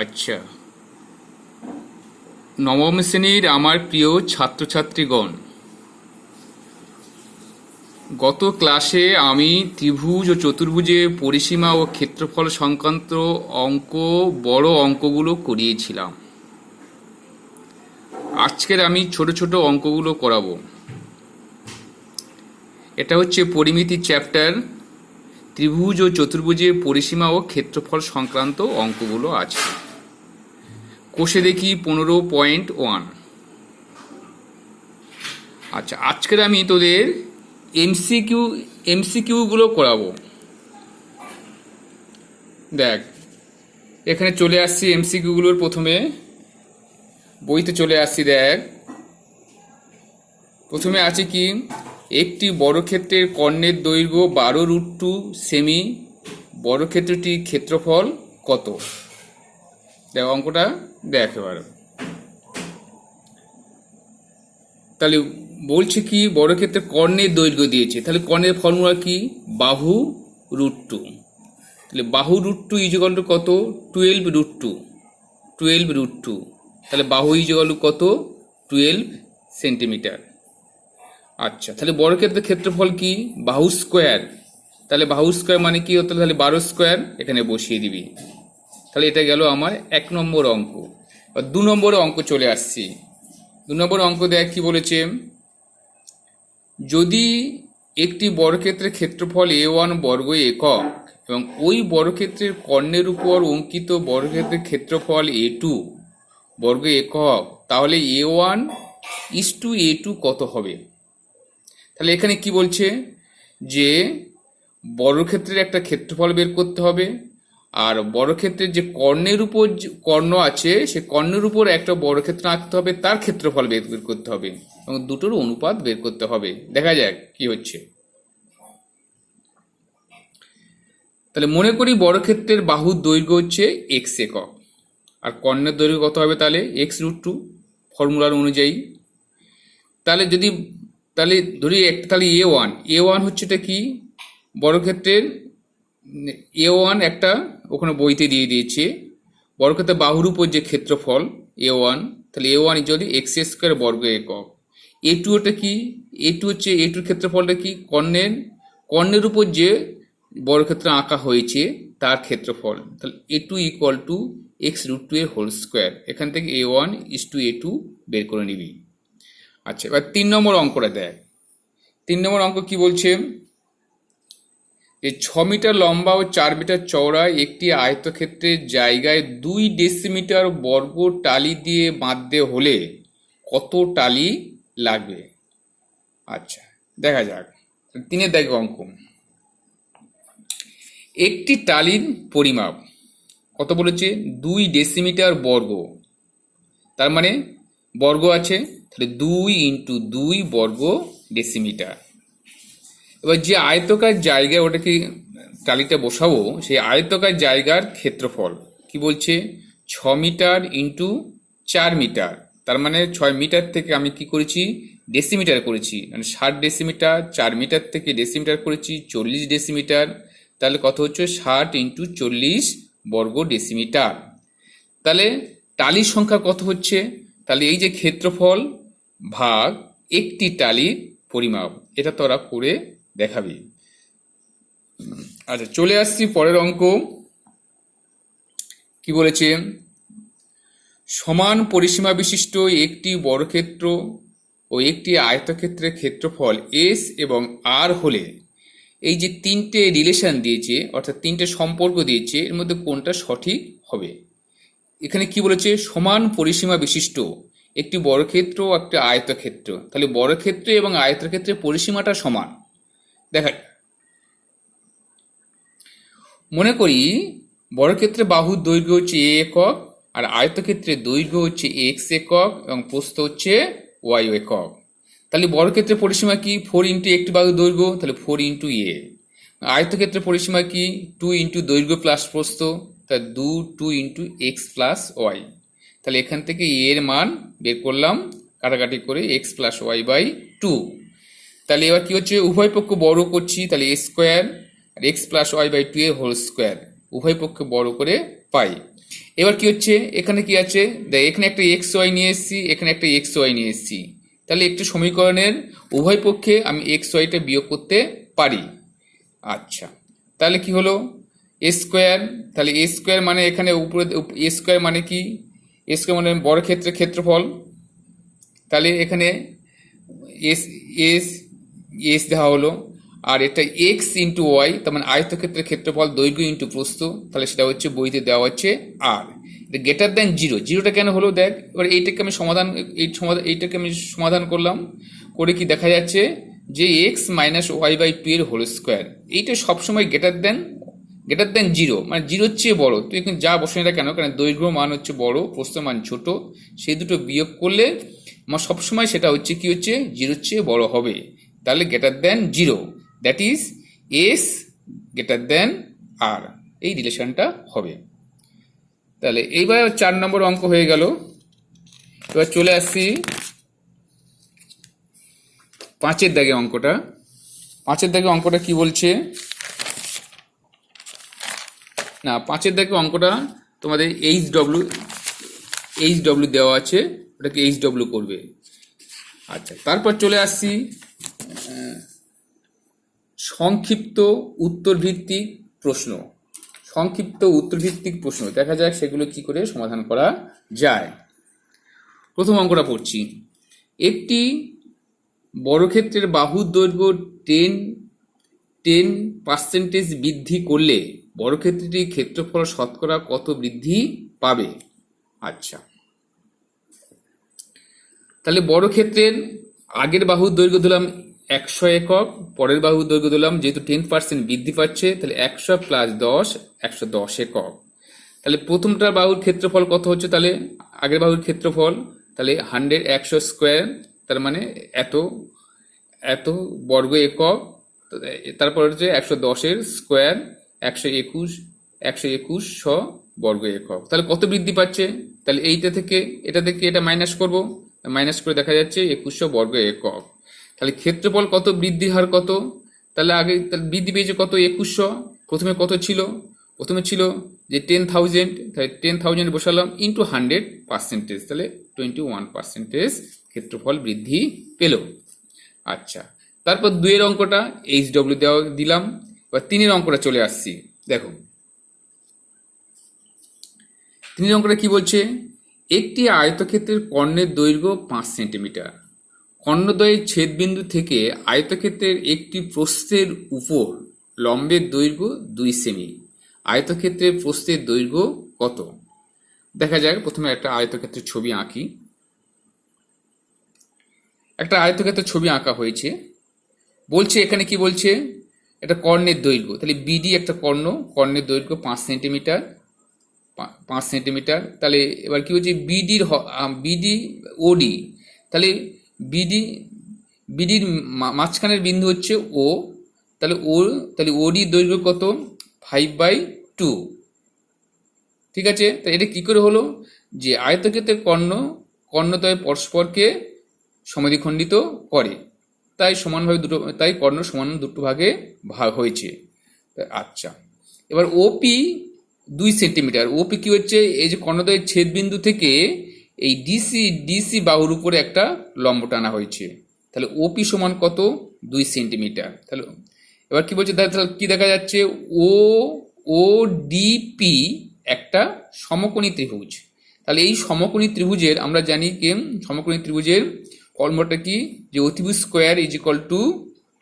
আচ্ছা, নবম শ্রেণীর আমার প্রিয় ছাত্রছাত্রীগণ, গত ক্লাসে আমি ত্রিভুজ ও চতুর্ভুজের পরিসীমা ও ক্ষেত্রফল সংক্রান্ত বড় অঙ্কগুলো করিয়েছিলাম। আজকের আমি ছোট ছোট অঙ্কগুলো করাবো। এটা হচ্ছে পরিমিতি চ্যাপ্টার। ত্রিভুজ ও চতুর্ভুজের পরিসীমা ও ক্ষেত্রফল সংক্রান্ত অঙ্কগুলো আছে। কোষে দেখি 15.1। আচ্ছা, আজকের আমি তোদের এমসিকিউগুলো করাবো। দেখ, এখানে চলে আসছি এমসিকিউগুলোর প্রথমে বইতে চলে আসছি। দেখ, প্রথমে আছে কি, একটি বর্গক্ষেত্রের কর্ণের দৈর্ঘ্য 12√2 সেমি, বর্গক্ষেত্রটির ক্ষেত্রফল কত? দেখ অঙ্কটা দেখ এবার। তাহলে বলছে কি, বর্গক্ষেত্রের কর্ণের দৈর্ঘ্য দিয়েছে, তাহলে কর্ণের ফর্মুলা কি? বাহু √2। তাহলে বাহু √2 ইকুয়াল টু কত? 12√2। তাহলে বাহু ইকুয়াল টু কত? 12 সেন্টিমিটার। আচ্ছা, তাহলে বর্গক্ষেত্রের ক্ষেত্রফল কি? বাহু স্কোয়ার। তাহলে বাহু স্কোয়ার মানে কি হতো? তাহলে 12 স্কোয়ার এখানে বসিয়ে দিবি। তাহলে এটা গেল আমার 1 নম্বর অঙ্ক। 2 নম্বরে অঙ্ক চলে আসছি। 2 নম্বর অঙ্ক দেখ কি বলেছে, যদি একটি বর্গক্ষেত্রের ক্ষেত্রফল A1 বর্গ একক এবং ওই বর্গক্ষেত্রের কর্ণের উপর অঙ্কিত বর্গক্ষেত্রের ক্ষেত্রফল A2 বর্গ একক, তাহলে A1:A2 কত হবে? তাহলে এখানে কি বলছে যে বর্গক্ষেত্রের একটা ক্ষেত্রফল বের করতে হবে, আর বর্গক্ষেত্রের যে কর্ণের উপর কর্ণ আছে সে কর্ণের উপর একটা বর্গক্ষেত্র আঁকতে হবে, তার ক্ষেত্রফল বের করতে হবে এবং দুটোর অনুপাত বের করতে হবে। দেখা যাক কি হচ্ছে। তাহলে মনে করি বর্গক্ষেত্রের বাহুর দৈর্ঘ্য হচ্ছে x একক আর কর্ণের দৈর্ঘ্য কত হবে? তাহলে x√2 ফর্মুলার অনুযায়ী। তাহলে যদি তাহলে ধরি তাহলে A1 হচ্ছে এটা কি, বর্গক্ষেত্রের A1 একটা ওখানে বইতে দিয়ে দিয়েছে, বর্গক্ষেত্রের বাহুর উপর যে ক্ষেত্রফল A1, তাহলে A1 যদি x² বর্গ একক। A2 ওটা কি? A2 হচ্ছে A2 ক্ষেত্রফলটা কি? কর্ণের উপর যে বর্গক্ষেত্র আঁকা হয়েছে তার ক্ষেত্রফল। তাহলে A2 ইকুয়াল টু x√2 এর হোল স্কোয়ার। এখান থেকে A1:A2 বের করে নিবি। আচ্ছা, এবার 3 নম্বর অঙ্কটা দেখ। 3 নম্বর অঙ্ক কি বলছে, যে 6 মিটার লম্বা ও 4 মিটার চওড়া একটি আয়তক্ষেত্রের জায়গায় 2 ডেসিমিটার বর্গ টালি দিয়ে বাঁধতে হলে কত টালি লাগবে? আচ্ছা, দেখা যাক। 3 দেখ অঙ্ক, একটি টালির পরিমাপ কত বলেছে? 2 ডেসিমিটার বর্গ। তার মানে বর্গ আছে, তাহলে 2 × 2 বর্গ ডেসিমিটার। এবার যে আয়তকার জায়গায় ওটাকে টালিটা বসাবো, সেই আয়তকার জায়গার ক্ষেত্রফল কি বলছে? 6 মিটার × 4 মিটার। তার মানে 6 মিটার থেকে আমি কি করেছি? ডেসিমিটার করেছি, মানে 60 ডেসিমিটার। 4 মিটার থেকে ডেসিমিটার করেছি 40 ডেসিমিটার। তাহলে কত হচ্ছে? 60 × 40 বর্গ ডেসিমিটার। তাহলে টালির সংখ্যা কত হচ্ছে? তাহলে এই যে ক্ষেত্রফল ভাগ একটি টালির পরিমাপ, এটা তোরা করে দেখাবি। আচ্ছা, চলে আসছি পরের অঙ্ক। কি বলেছে, সমান পরিসীমা বিশিষ্ট একটি বর্গক্ষেত্র ও একটি আয়তক্ষেত্রের ক্ষেত্রফল S এবং R হলে এই যে 3টে রিলেশন দিয়েছে, অর্থাৎ 3টে সম্পর্ক দিয়েছে, এর মধ্যে কোনটা সঠিক হবে? এখানে কি বলেছে? সমান পরিসীমা বিশিষ্ট একটি বর্গক্ষেত্র ও একটা আয়তক্ষেত্র। তাহলে বর্গক্ষেত্র এবং আয়তক্ষেত্রের পরিসীমাটা সমান। দেখা, মনে করি বর্গক্ষেত্রে বাহুর দৈর্ঘ্য হচ্ছে a একক আর আয়তক্ষেত্রের দৈর্ঘ্য হচ্ছে x একক এবং প্রস্থ হচ্ছে y একক। তাহলে বর্গক্ষেত্রের পরিসীমা কি? 4 × একটি বাহুর দৈর্ঘ্য, তাহলে 4 × a। আয়তক্ষেত্রের পরিসীমা কি? 2 × দৈর্ঘ্য প্লাস প্রস্থ, তাহলে 2 × x + y। তাহলে এখান থেকে a এর মান বের করলাম কাটাকাটি করে, x + y/2। তাহলে এবার কি হচ্ছে? উভয় পক্ষ বড় করছি, তাহলে a² আর x + y/2 এর হোল স্কোয়ার, উভয় পক্ষে বড় করে পাই। এবার কি হচ্ছে, এখানে কি আছে দেখ, এখানে একটা এক্স ওয়াই নিয়ে এসেছি, এখানে একটা এক্স ওয়াই নিয়ে এসেছি। তাহলে একটি সমীকরণের উভয় পক্ষে আমি এক্স ওয়াইটা বিয়োগ করতে পারি। আচ্ছা, তাহলে কি হলো এ স্কোয়ার, তাহলে এ স্কোয়ার মানে এখানে উপরে এ স্কোয়ার মানে কি, এ স্কোয়ার মানে বর্গক্ষেত্রের ক্ষেত্রফল। তাহলে এখানে এস এস এস দেওয়া হলো, আর এটা এক্স ইন্টু ওয়াই, তার মানে আয়তক্ষেত্রের ক্ষেত্রফল দৈর্ঘ্য ইন্টু প্রস্থ, তাহলে সেটা হচ্ছে বইতে দেওয়া হচ্ছে আর। এটা গ্রেটার দেন জিরো, জিরোটা কেন হলো দেখ, এবার এইটাকে আমি সমাধান করলাম, করে কি দেখা যাচ্ছে যে x minus y by two এর হোল স্কোয়ার, এইটা সবসময় গ্রেটার দেন জিরো, মানে জিরোর চেয়ে বড়। তুই এখন যা বসে না কেন, কারণ দৈর্ঘ্য মান হচ্ছে বড়, প্রস্থ মান ছোট, সেই দুটো বিয়োগ করলে আমার সবসময় সেটা হচ্ছে কি হচ্ছে জিরোর চেয়ে বড় হবে। তাহলে greater than zero, that is s greater than r, এই রিলেশনটা হবে। তাহলে এইবার 4 নম্বর অঙ্ক হয়ে গেল। এবার চলে আসছি 5-এর দাগে অঙ্কটা। 5-এর দাগে অঙ্কটা কি বলছে না, 5-এর দাগে অঙ্কটা তোমাদের এইচ ডব্লিউ দেওয়া আছে, ওটাকে এইচ ডব্লিউ করবে। আচ্ছা, তারপর চলে আসছি সংক্ষিপ্ত উত্তরভিত্তিক প্রশ্ন। দেখা যাক সেগুলো কি করে সমাধান করা যায়। প্রথম অঙ্কটা পড়ছি। একটি বর্গক্ষেত্রের বাহুর দৈর্ঘ্য 10% বৃদ্ধি করলে বর্গক্ষেত্রটির ক্ষেত্রফল শতকরা কত বৃদ্ধি পাবে? আচ্ছা, তাহলে বর্গক্ষেত্রের আগের বাহুর দৈর্ঘ্য দিলাম 100 একক, পরের বাহুর দৈর্ঘ্য দিলাম যেহেতু 10% বৃদ্ধি পাচ্ছে, তাহলে 100 প্লাস 10 110 একক। তাহলে প্রথমটার বাহুর ক্ষেত্রফল কত হচ্ছে, তাহলে আগের বাহুর ক্ষেত্রফল, তাহলে 100 স্কোয়ার, তার মানে এত বর্গ একক। তারপর হচ্ছে 110-এর স্কোয়ার 121 বর্গ একক। তাহলে কত বৃদ্ধি পাচ্ছে, তাহলে এটা থেকে এটা মাইনাস করব, মাইনাস করে দেখা যাচ্ছে 2100 বর্গ একক। তাহলে ক্ষেত্রফল কত, বৃদ্ধি হার কত, তাহলে বৃদ্ধি পেয়েছে কত 2100। প্রথমে কত ছিল, প্রথমে ছিল যে 10,000, তাহলে 10,000 বসালাম ইন্টু 100%, তাহলে 21% ক্ষেত্রফল বৃদ্ধি পেল। আচ্ছা, তারপর 2-এর অঙ্কটা এইচ ডব্লিউ দেওয়া দিলাম। এবার 3-এর অঙ্কটা চলে আসছি, দেখো 3-এর অঙ্কটা কি বলছে, একটি আয়তক্ষেত্রের কর্ণের দৈর্ঘ্য 5 সেন্টিমিটার, কর্ণদ্বয়ের ছেদবিন্দু থেকে আয়তক্ষেত্রের একটি প্রস্থের উপর লম্বের দৈর্ঘ্য 2 সেমি, আয়তক্ষেত্রের প্রস্থের দৈর্ঘ্য কত? দেখা যাক, প্রথমে একটা আয়তক্ষেত্রের ছবি আঁকি। একটা আয়তক্ষেত্রের ছবি আঁকা হয়েছে, বলছে এখানে কি বলছে, এটা কর্ণের দৈর্ঘ্য, তাহলে বিডি একটা কর্ণের দৈর্ঘ্য 5 সেন্টিমিটার। তাহলে এবার কি হচ্ছে বিডি ওডি, তাহলে বিডির মাঝখানের বিন্দু হচ্ছে ও, তাহলে ওডি দৈর্ঘ্য কত 5/2। ঠিক আছে, তাই এটা কি করে হলো, যে আয়তক্ষেত্রের কর্ণদ্বয় পরস্পরকে সমদ্বিখণ্ডিত করে, তাই কর্ণ সমান দুটো ভাগে ভাগ হয়েছে। আচ্ছা, এবার ওপি 2 সেন্টিমিটার, ওপি কি হচ্ছে, এই যে কর্ণদ্বয়ের ছেদবিন্দু থেকে এই ডিসি বাহুর উপরে একটা লম্ব টানা হয়েছে, তাহলে ওপি সমান কত 2 সেন্টিমিটার। তাহলে এবার কি বলছে, তাহলে কি দেখা যাচ্ছে, ও ডিপি একটা সমকোণী ত্রিভুজ। তাহলে এই সমকোণী ত্রিভুজের আমরা জানি কি, সমকোণী ত্রিভুজের ফর্মুলাটা কি, যে অতিভুজ স্কোয়ার ইজ ইকুয়াল টু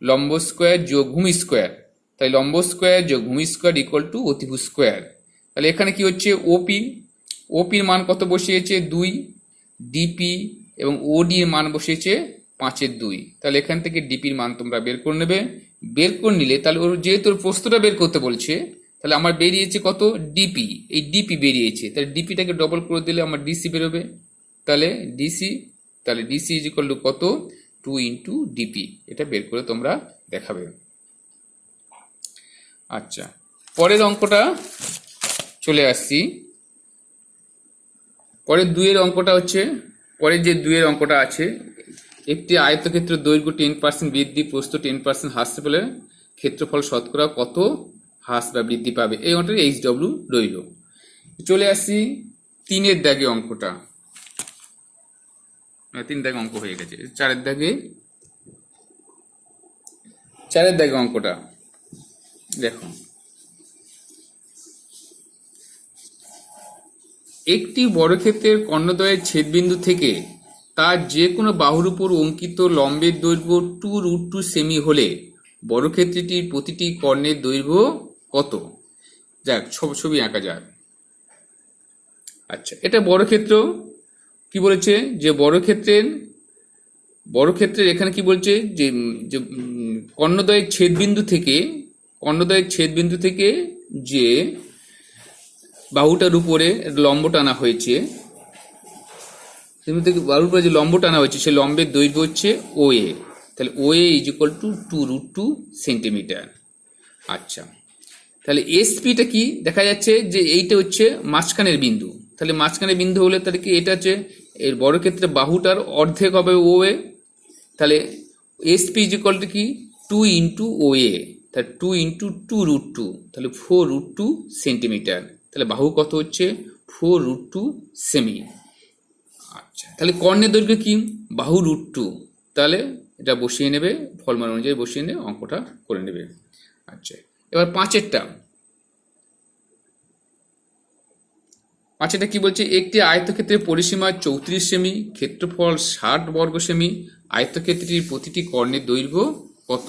লম্ব স্কোয়ার যোগ ভূমি স্কোয়ার, তাই লম্ব স্কোয়ার যোগ ভূমি স্কোয়ার ইকুয়াল টু অতিভুজ স্কোয়ার। তাহলে এখানে কি হচ্ছে, ওপির মান কত বসিয়েছে 2, ডিপি এবং ওডির মান বসিয়েছে 5/2। তাহলে এখান থেকে ডিপির মান তোমরা বের করে নেবে, বের করে নিলে তাহলে ওর যেহেতু প্রস্থটা বের করতে বলছে, তাহলে আমার বেরিয়েছে কত ডিপি, এই ডিপি বেরিয়েছে, তাহলে ডিপিটাকে ডবল করে দিলে আমার ডিসি বেরোবে। তাহলে ডিসি ইজ ইকুয়াল টু কত 2 ইন্টু ডিপি, এটা বের করে তোমরা দেখাবে। আচ্ছা, পরের অঙ্কটা চলে আসছি। পরের 2-এর অঙ্কটা হচ্ছে, পরের যে 2-এর অঙ্কটা আছে, একটি আয়তক্ষেত্রের দৈর্ঘ্য 10% বৃদ্ধি, প্রস্থ 10% হ্রাস পেলে ক্ষেত্রফল শতকরা কত হ্রাস বা বৃদ্ধি পাবে? এই অঙ্কটা এইচ ডব্লিউ রইল। চলে আসছি 3-এর দাগে অঙ্কটা। 3 দাগে অঙ্ক হয়ে গেছে। 4-এর দাগে অঙ্কটা দেখো। একটি বর্গক্ষেত্রের কর্ণদ্বয়ের ছেদবিন্দু থেকে তার যে কোনো বাহুর উপর অঙ্কিত লম্বের দৈর্ঘ্য 2√2 সেমি হলে বর্গক্ষেত্রটির প্রতিটি কর্ণের দৈর্ঘ্য কত? যাক, ছবি আঁকা যাক। আচ্ছা, এটা বর্গক্ষেত্র। কি বলেছে যে বর্গক্ষেত্রের এখানে কি বলছে যে কর্ণদ্বয়ের ছেদবিন্দু থেকে যে বাহুটার উপরে লম্ব টানা হয়েছে, বাহুর উপরে যে লম্ব টানা হয়েছে, সে লম্বের দৈর্ঘ্য হচ্ছে OA। তাহলে OA is equal two 2√2 centimetre. আচ্ছা, তাহলে এসপিটা কি দেখা যাচ্ছে যে এইটা হচ্ছে মাঝখানের বিন্দু। তাহলে মাঝখানের বিন্দু হলে তাহলে কি এটা হচ্ছে এর বর্গক্ষেত্রে বাহুটার অর্ধেক হবে OA। তাহলে এসপি ইজ ইকুয়াল টু কি 2 ইন্টু OA। তাহলে 2 ইন্টু 2√2, তাহলে 4√2 সেন্টিমিটার। তাহলে বাহু কত হচ্ছে 4√2 সেমি। আচ্ছা, তাহলে কর্ণের দৈর্ঘ্য কি বাহু √2। তাহলে এটা বসিয়ে নেবে, ফর্মুলা অনুযায়ী বসিয়ে নিয়ে অঙ্কটা করে নেবে। আচ্ছা, এবার 5এরটা কি বলছে? একটি আয়তক্ষেত্রের পরিসীমা 34 সেমি, ক্ষেত্রফল 60 বর্গ সেমি, আয়তক্ষেত্রটির প্রতিটি কর্ণের দৈর্ঘ্য কত?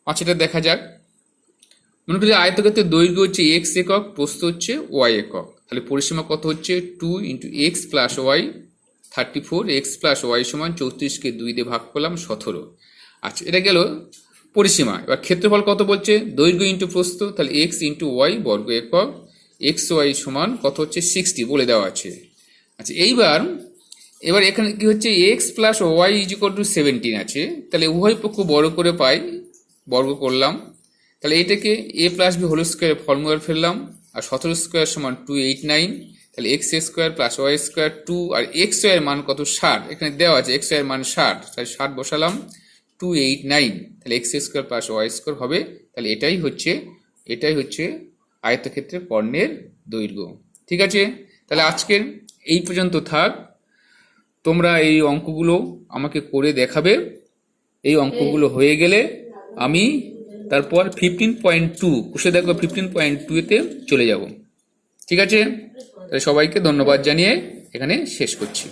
5এটা দেখা যাক। মনে করি আয়তক্ষেত্রের দৈর্ঘ্য হচ্ছে x একক, প্রস্থ হচ্ছে y একক। তাহলে পরিসীমা কত হচ্ছে 2 into x plus y 34, x plus y সমান 34কে 2 দিয়ে ভাগ করলাম 17। আচ্ছা, এটা গেল পরিসীমা। এবার ক্ষেত্রফল কত বলছে? দৈর্ঘ্য ইন্টু প্রস্থ, তাহলে x ইন্টু ওয়াই বর্গ একক, এক্স ওয়াই সমান কত হচ্ছে 60 বলে দেওয়া আছে। আচ্ছা, এবার এখানে কি হচ্ছে x plus y is equal to 17 আছে। তাহলে উভয় পক্ষ বড় করে পাই, বর্গ করলাম। তাহলে এটাকে a plus b whole square formula ফেললাম, আর 17 স্কোয়ার সমান 289। তাহলে x square plus y square 2, আর এক্স ওয়াই এর মান কত 60, এখানে দেওয়া আছে এক্স ওয়াই এর মান 60, তাহলে 60 বসালাম, 289। তাহলে x square plus y square হবে। তাহলে এটাই হচ্ছে আয়তক্ষেত্রের কর্ণের দৈর্ঘ্য। ঠিক আছে, তাহলে আজকের এই পর্যন্ত থাক। তোমরা এই অঙ্কগুলো আমাকে করে দেখাবে। এই অঙ্কগুলো হয়ে গেলে আমি তারপর 15.2 বসে দেখো 15.2-তে চলে যাব। ঠিক আছে, তাহলে সবাইকে ধন্যবাদ জানিয়ে এখানে শেষ করছি।